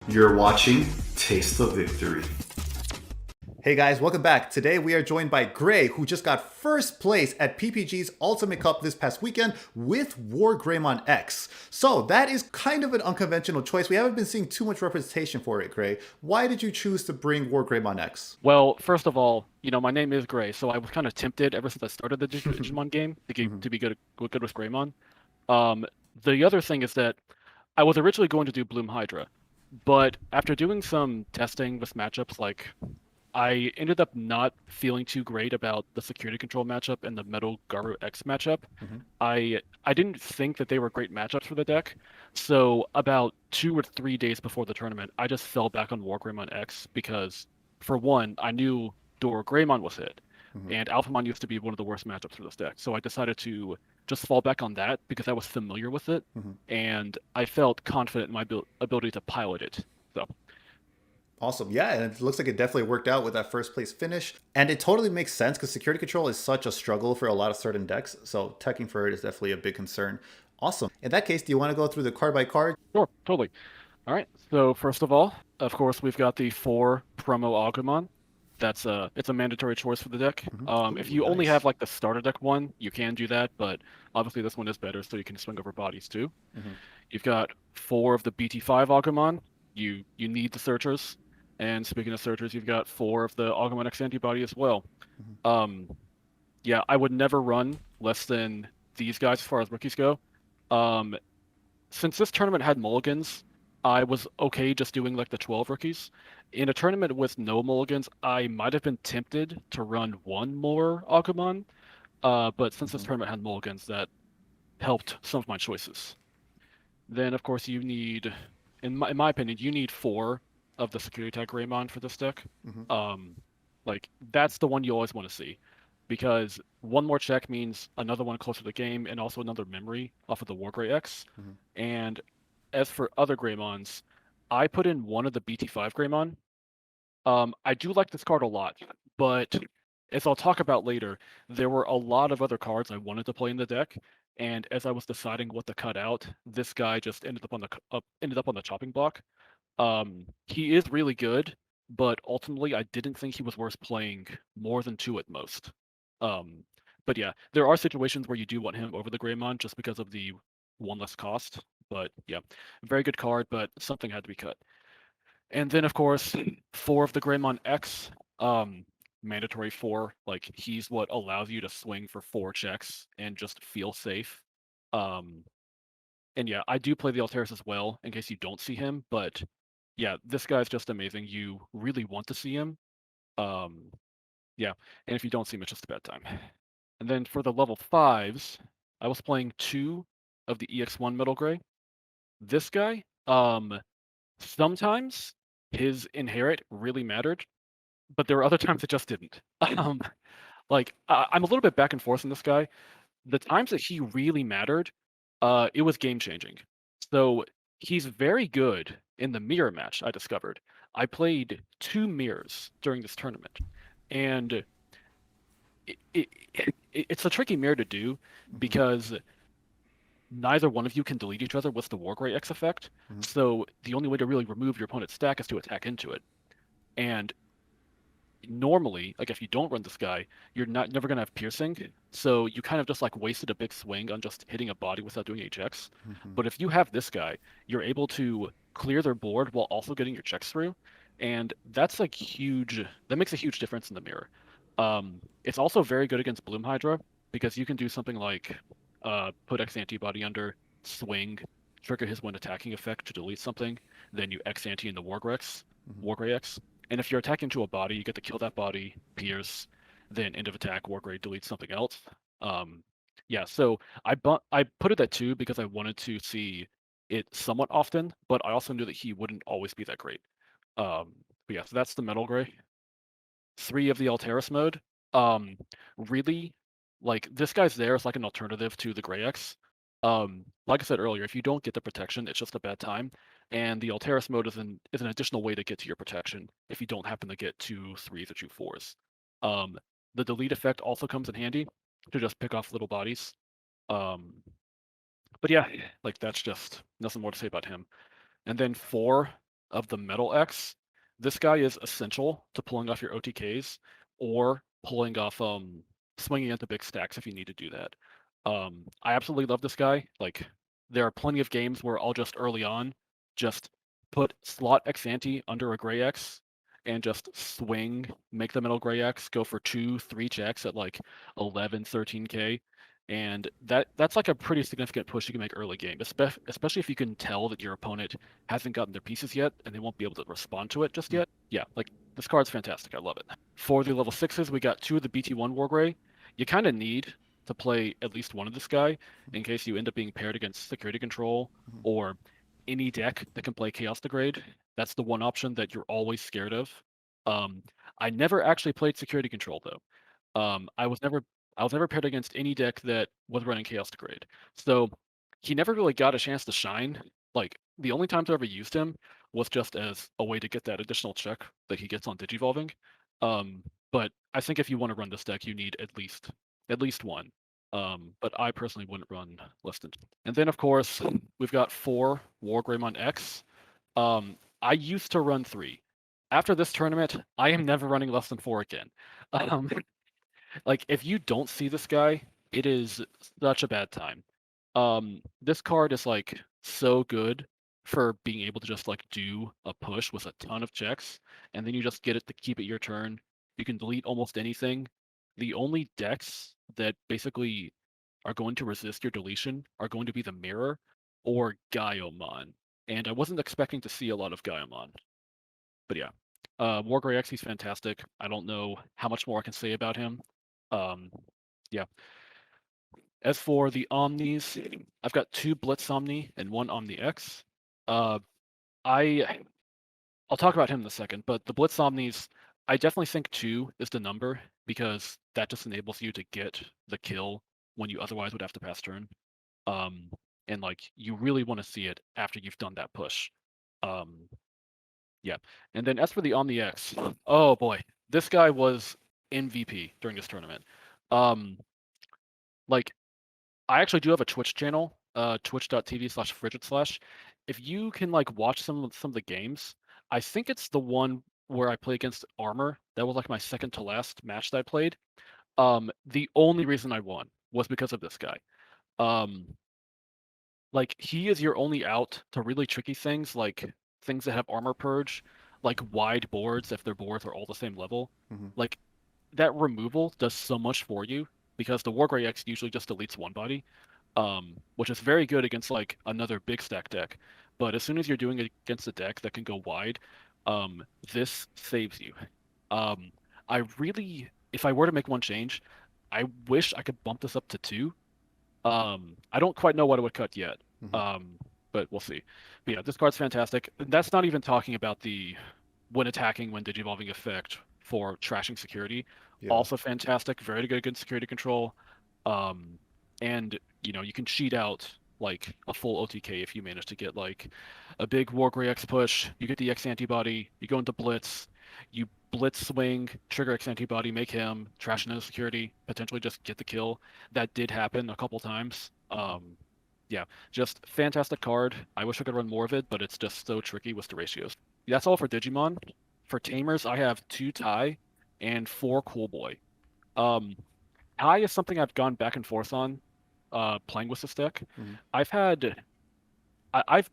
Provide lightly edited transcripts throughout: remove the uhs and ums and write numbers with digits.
You're watching Taste the Victory. Hey guys, welcome back. Today we are joined by Gray, who just got first place at PPG's Ultimate Cup this past weekend with WarGreymon X. So that is kind of an unconventional choice. We haven't been seeing too much representation for it, Gray. Why did you choose to bring WarGreymon X? Well, first of all, my name is Gray, so I was kind of tempted ever since I started the Digimon game to be good with Greymon. Um, the other thing is that I was originally going to do Bloom Hydra, but after doing some testing with matchups, I ended up not feeling too great about the security control matchup and the Metal Garu X matchup. I didn't think that they were great matchups for the deck, so about 2 or 3 days before the tournament, I just fell back on WarGreymon X because, for one, I knew Greymon was it, and Alphamon used to be one of the worst matchups for this deck. So I decided to just fall back on that because I was familiar with it, and I felt confident in my ability to pilot it. So. Awesome. Yeah, and it looks like it definitely worked out with that first place finish. And it totally makes sense because security control is such a struggle for a lot of certain decks. So teching for it is definitely a big concern. Awesome. In that case, do you want to go through the card by card? Sure, totally. All right. So first of all, of course, we've got the 4 promo Agumon. It's a mandatory choice for the deck. If you only have like the starter deck one, you can do that, but obviously this one is better, so you can swing over bodies too. You've got 4 of the BT5 Agumon. You need the searchers. And speaking of searchers, you've got 4 of the Agumon X Antibody as well. Yeah, I would never run less than these guys as far as rookies go. Since this tournament had mulligans, I was okay just doing like the 12 rookies. In a tournament with no mulligans, I might have been tempted to run 1 more Agumon, but since this tournament had mulligans, that helped some of my choices. Then, of course, you need, in my opinion, you need 4 of the security tag Greymon for this deck. That's the one you always want to see, because 1 more check means another one closer to the game and also another memory off of the Wargrey X. And as for other Greymons, I put in 1 of the BT5 Greymon. I do like this card a lot, but as I'll talk about later, there were a lot of other cards I wanted to play in the deck, and as I was deciding what to cut out, this guy just ended up on the chopping block. He is really good, but ultimately I didn't think he was worth playing more than 2 at most. But yeah, there are situations where you do want him over the Greymon just because of the 1 less cost. But yeah, very good card, but something had to be cut. And then of course, 4 of the Greymon X, mandatory 4. Like, he's what allows you to swing for 4 checks and just feel safe. And yeah, I do play the Alterous as well in case you don't see him, but yeah, this guy's just amazing. You really want to see him. Yeah, and if you don't see him, it's just a bad time. And then for the level 5s, I was playing 2 of the EX1 Metal Gray. This guy, sometimes his inherit really mattered, but there were other times it just didn't. I'm a little bit back and forth on this guy. The times that he really mattered, it was game changing. So he's very good in the mirror match, I discovered. I played 2 mirrors during this tournament, and it's a tricky mirror to do because neither one of you can delete each other with the Wargrey X effect. So the only way to really remove your opponent's stack is to attack into it. And normally, like, if you don't run this guy, you're never gonna have piercing, so you kind of just like wasted a big swing on just hitting a body without doing any checks. But if you have this guy, you're able to clear their board while also getting your checks through, and that's like huge. That makes a huge difference in the mirror. It's also very good against Bloom Hydra because you can do something like put X Antibody under, swing, trigger his when attacking effect to delete something, then you X Anti in the Wargrey X. And if you're attacking to a body, you get to kill that body, pierce, then end of attack, Wargrey deletes something else. Yeah, so I put it at 2 because I wanted to see it somewhat often, but I also knew that he wouldn't always be that great. But yeah, so that's the Metal Gray. 3 of the Alterous mode. Really, like, this guy's there as like an alternative to the Grey X. Like I said earlier, if you don't get the protection, it's just a bad time. And the Alterous mode is an additional way to get to your protection if you don't happen to get 2 3s or 2 4s. The delete effect also comes in handy to just pick off little bodies. But yeah, like, that's just nothing more to say about him. And then 4 of the Metal X, this guy is essential to pulling off your OTKs or pulling off swinging into big stacks if you need to do that. I absolutely love this guy. Like, there are plenty of games where I'll just early on just put slot X ante under a Gray X and just swing, make the Metal Gray X go for 2-3 checks at like 11, 13k. And that's like a pretty significant push you can make early game, especially if you can tell that your opponent hasn't gotten their pieces yet and they won't be able to respond to it just yet. Yeah, like this card's fantastic. I love it. For the level 6s, we got 2 of the BT1 Wargray. You kind of need to play at least one of this guy in case you end up being paired against Security Control or any deck that can play Chaos Degrade. That's the one option that you're always scared of. I never actually played Security Control though. I was never paired against any deck that was running Chaos Degrade. So he never really got a chance to shine. Like, the only times I ever used him was just as a way to get that additional check that he gets on Digivolving. But I think if you want to run this deck, you need at least one. But I personally wouldn't run less than two. And then, of course, we've got 4 WarGreymon X. I used to run 3. After this tournament, I am never running less than 4 again. Like, if you don't see this guy, it is such a bad time. This card is like so good for being able to just like do a push with a ton of checks, and then you just get it to keep it your turn. You can delete almost anything. The only decks that basically are going to resist your deletion are going to be the Mirror or Gaiomon. And I wasn't expecting to see a lot of Gaiomon. But yeah. Wargray X, he's fantastic. I don't know how much more I can say about him. Yeah. As for the Omnis, I've got 2 Blitz Omni and 1 Omni X. I'll talk about him in a second, but the Blitz Omnis, I definitely think 2 is the number because that just enables you to get the kill when you otherwise would have to pass turn. And like, you really want to see it after you've done that push. Yeah. And then as for the Omni X, oh boy, this guy was MVP during this tournament. Like, I actually do have a Twitch channel, twitch.tv/frigid/. If you can like watch some of the games, I think it's the one where I play against Armor. That was like my second to last match that I played. The only reason I won was because of this guy. Like, he is your only out to really tricky things, like things that have armor purge, like wide boards if their boards are all the same level. Like, that removal does so much for you because the Wargray X usually just deletes one body, which is very good against like another big stack deck. But as soon as you're doing it against a deck that can go wide, this saves you. I really, if I were to make one change, I wish I could bump this up to 2. I don't quite know what it would cut yet, but we'll see. But yeah, this card's fantastic. That's not even talking about the when attacking, when digivolving effect for trashing security. Yeah. Also fantastic, very good against security control. And you know, you can cheat out like a full OTK if you manage to get like a big Wargray X push. You get the X Antibody, you go into Blitz, you Blitz swing, trigger X Antibody, make him trash into security, potentially just get the kill. That did happen a couple times. Yeah, just fantastic card. I wish I could run more of it, but it's just so tricky with the ratios. That's all for Digimon. For Tamers, I have 2 Tai and 4 Cool Boy. Tai is something I've gone back and forth on playing with this deck. I've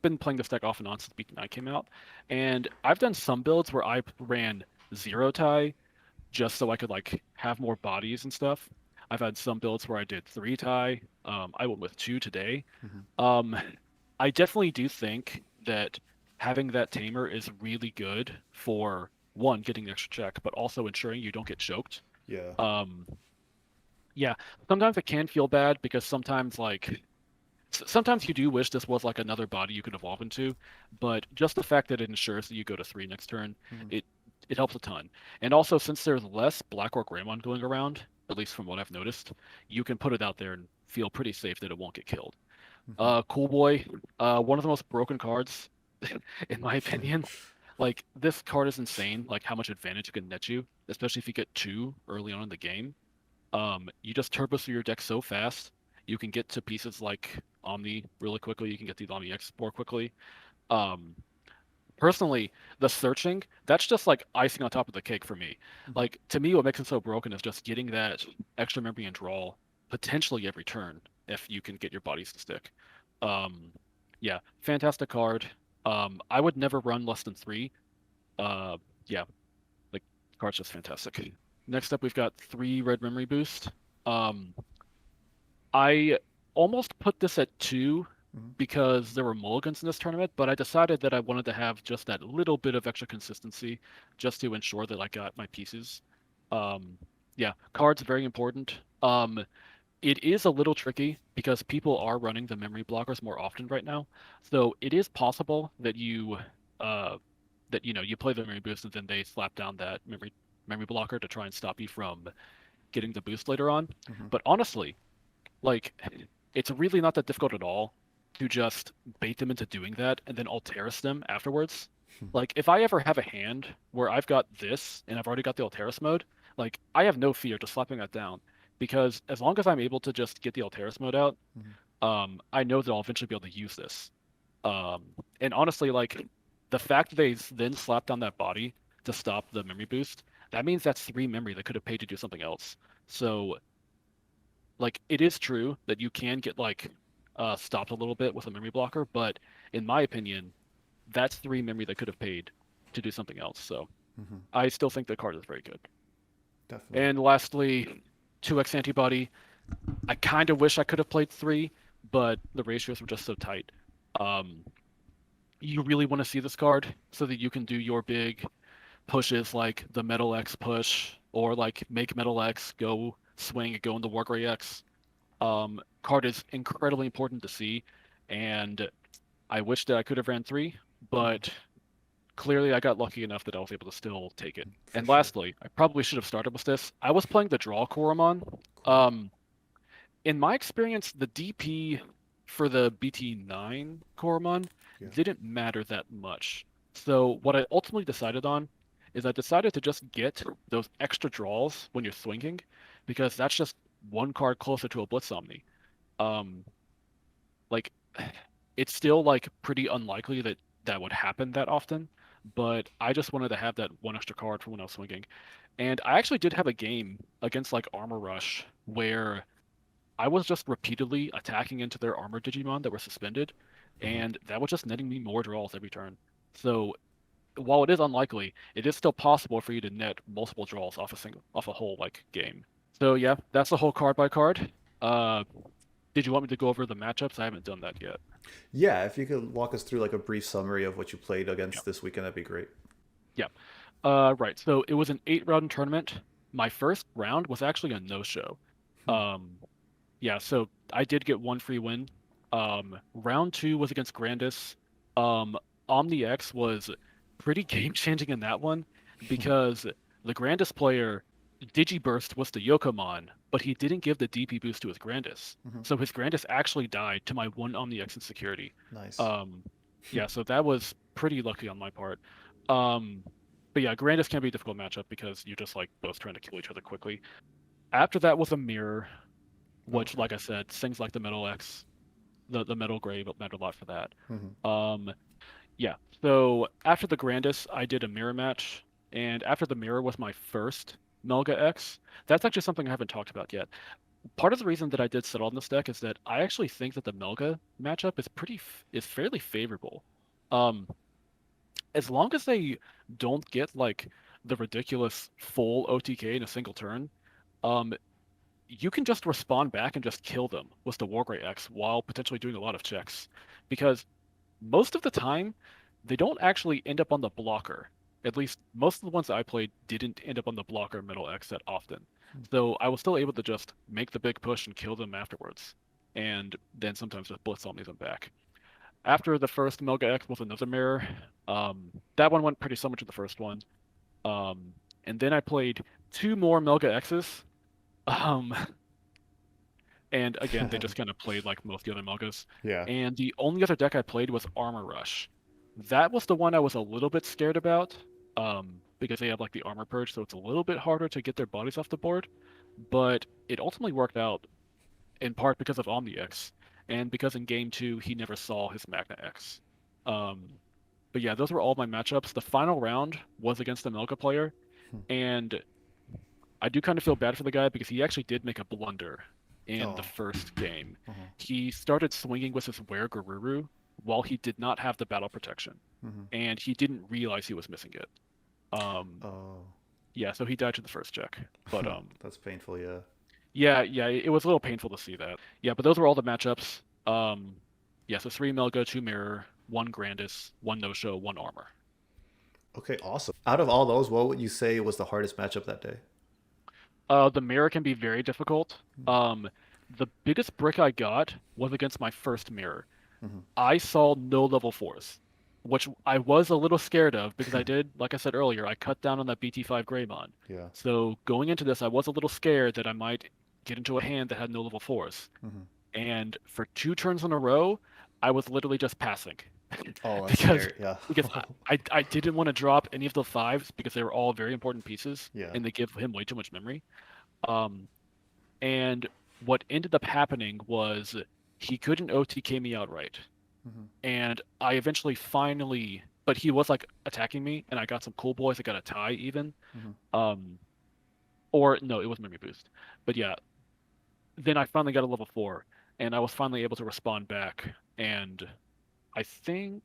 been playing this deck off and on since BT9 came out, and I've done some builds where I ran 0 Tai just so I could like have more bodies and stuff. I've had some builds where I did 3 Tai. I went with 2 today. I definitely do think that having that tamer is really good for, one, getting the extra check, but also ensuring you don't get choked. Yeah. Yeah, sometimes it can feel bad because sometimes sometimes you do wish this was like another body you could evolve into, but just the fact that it ensures that you go to 3 next turn, it helps a ton. And also, since there's less Black Orc Greymon going around, at least from what I've noticed, you can put it out there and feel pretty safe that it won't get killed. Cool Boy, one of the most broken cards, in my opinion. Like, this card is insane, like how much advantage it can net you, especially if you get 2 early on in the game. You just turbo through your deck so fast. You can get to pieces like Omni really quickly. You can get the Omni X more quickly. personally, the searching, that's just like icing on top of the cake for me. Like, to me, what makes it so broken is just getting that extra memory and draw potentially every turn if you can get your bodies to stick. Um, yeah, fantastic card. I would never run less than 3. Uh, yeah, like, card's just fantastic. Next up, we've got 3 red memory boost. Um, I almost put this at 2 because there were mulligans in this tournament, but I decided that I wanted to have just that little bit of extra consistency just to ensure that I got my pieces. Um, yeah, cards very important. It is a little tricky because people are running the memory blockers more often right now. So it is possible that uh, you play the memory boost and then they slap down that memory blocker to try and stop you from getting the boost later on. But honestly, like, it's really not that difficult at all to just bait them into doing that and then Alterous them afterwards. Like, if I ever have a hand where I've got this and I've already got the Alterous mode, like, I have no fear just slapping that down. Because as long as I'm able to just get the Alterous mode out, I know that I'll eventually be able to use this. And honestly, like, the fact that they then slapped down that body to stop the memory boost, that means that's 3 memory that could have paid to do something else. So, like, it is true that you can get like stopped a little bit with a memory blocker, but in my opinion, that's 3 memory that could have paid to do something else. So I still think the card is very good. Definitely. And lastly, 2X Antibody. I kind of wish I could have played 3, but the ratios were just so tight. You really want to see this card so that you can do your big pushes like the Metal X push, or like make Metal X go swing and go into Wargrey X. Card is incredibly important to see, and I wish that I could have ran 3, but clearly I got lucky enough that I was able to still take it. And sure. lastly, I probably should have started with this. I was playing the draw Koromon. In my experience, the DP for the BT9 Koromon didn't matter that much. So what I ultimately decided on is I decided to just get those extra draws when you're swinging, because that's just 1 card closer to a Blitz Omni. Like, it's still like pretty unlikely that that would happen that often, but I just wanted to have that 1 extra card for when I was swinging. And I actually did have a game against like Armor Rush where I was just repeatedly attacking into their armor Digimon that were suspended, and that was just netting me more draws every turn. So while it is unlikely, it is still possible for you to net multiple draws off a whole like game. So yeah, that's the whole card by card. Did you want me to go over the matchups? I haven't done that yet. Yeah, if you could walk us through like a brief summary of what you played Yeah. against this weekend, that'd be great. Yeah. Right. So it was an 8-round tournament. My first round was actually a no-show. Um, yeah, so I did get 1 free win. Round 2 was against Grandis. OmniX was pretty game-changing in that one because the Grandis player Digiburst was the Yokomon, but he didn't give the DP boost to his Grandis. So his Grandis actually died to my 1 OmniX insecurity. Nice. Yeah, so that was pretty lucky on my part. But yeah, Grandis can be a difficult matchup because you're just like both trying to kill each other quickly. After that was a mirror, which, like I said, things like the Metal X, the Metal Gray, but mattered a lot for that. Yeah. So after the Grandis, I did a mirror match, and after the mirror was my first Melga X. That's actually something I haven't talked about yet. Part of the reason that I did settle on this deck is that I actually think that the Melga matchup is fairly favorable. Um, as long as they don't get like the ridiculous full OTK in a single turn, um, you can just respond back and just kill them with the Wargrey X while potentially doing a lot of checks. Because most of the time, they don't actually end up on the blocker. At least most of the ones that I played didn't end up on the blocker Metal X that often. So I was still able to just make the big push and kill them afterwards. And then sometimes just blitz omni them back. After the first Melga X was another mirror. That one went pretty similar to the first one. And then I played 2 more Melga X's. And again, they just kind of played like most of the other Melgas. Yeah. And the only other deck I played was Armor Rush. That was the one I was a little bit scared about, because they have like the armor purge, so it's a little bit harder to get their bodies off the board. But it ultimately worked out, in part because of OmniX, and because in game 2 he never saw his Magna X. But yeah, those were all my matchups. The final round was against a Melka player, and I do kind of feel bad for the guy because he actually did make a blunder in the first game. He started swinging with his WarGreymon while he did not have the battle protection, and he didn't realize he was missing it. Yeah, so he died to the first check. But that's painful. Yeah. Yeah, it was a little painful to see that. Yeah, but those were all the matchups. Yeah, so 3 Melga, 2 Mirror, 1 Grandis, 1 No-Show, 1 Armor. Okay, awesome. Out of all those, what would you say was the hardest matchup that day? The Mirror can be very difficult. The biggest brick I got was against my first Mirror. I saw no level 4s, which I was a little scared of because I did, like I said earlier, I cut down on that BT5 Greymon. Yeah. So going into this, I was a little scared that I might get into a hand that had no level 4s. And for 2 turns in a row, I was literally just passing. Oh, that's because scary. Yeah. because I didn't want to drop any of the 5s because they were all very important pieces, Yeah. and they give him way too much memory. And what ended up happening was he couldn't OTK me outright. And I eventually finally, but he was like attacking me, and I got some cool boys. I got a tie even. Or no, it was memory boost. But yeah, then I finally got a level 4, and I was finally able to respond back. And I think,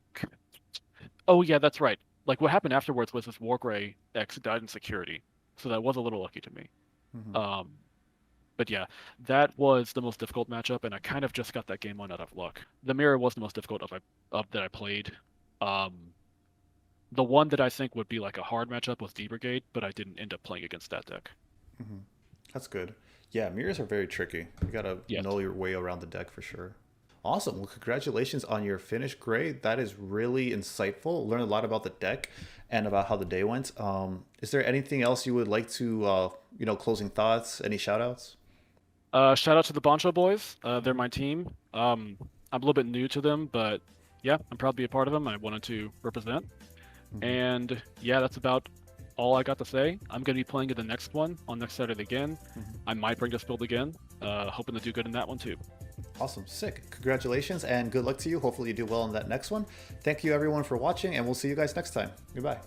oh yeah, that's right. Like what happened afterwards was this WarGreymon X died in security, so that was a little lucky to me. But yeah, that was the most difficult matchup, and I kind of just got that game on out of luck. The Mirror was the most difficult of that I played. The one that I think would be like a hard matchup was D-Brigade, but I didn't end up playing against that deck. That's good. Yeah, mirrors are very tricky. You gotta know your way around the deck for sure. Awesome. Well, congratulations on your finish, Gray. That is really insightful. Learned a lot about the deck and about how the day went. Is there anything else you would like to, closing thoughts, any shout outs? Shout out to the Boncho boys. They're my team. I'm a little bit new to them, but yeah, I'm proud to be a part of them. I wanted to represent. And yeah, that's about all I got to say. I'm going to be playing in the next one on next Saturday again. I might bring this build again. Hoping to do good in that one too. Awesome. Sick. Congratulations and good luck to you. Hopefully you do well in that next one. Thank you everyone for watching, and we'll see you guys next time. Goodbye.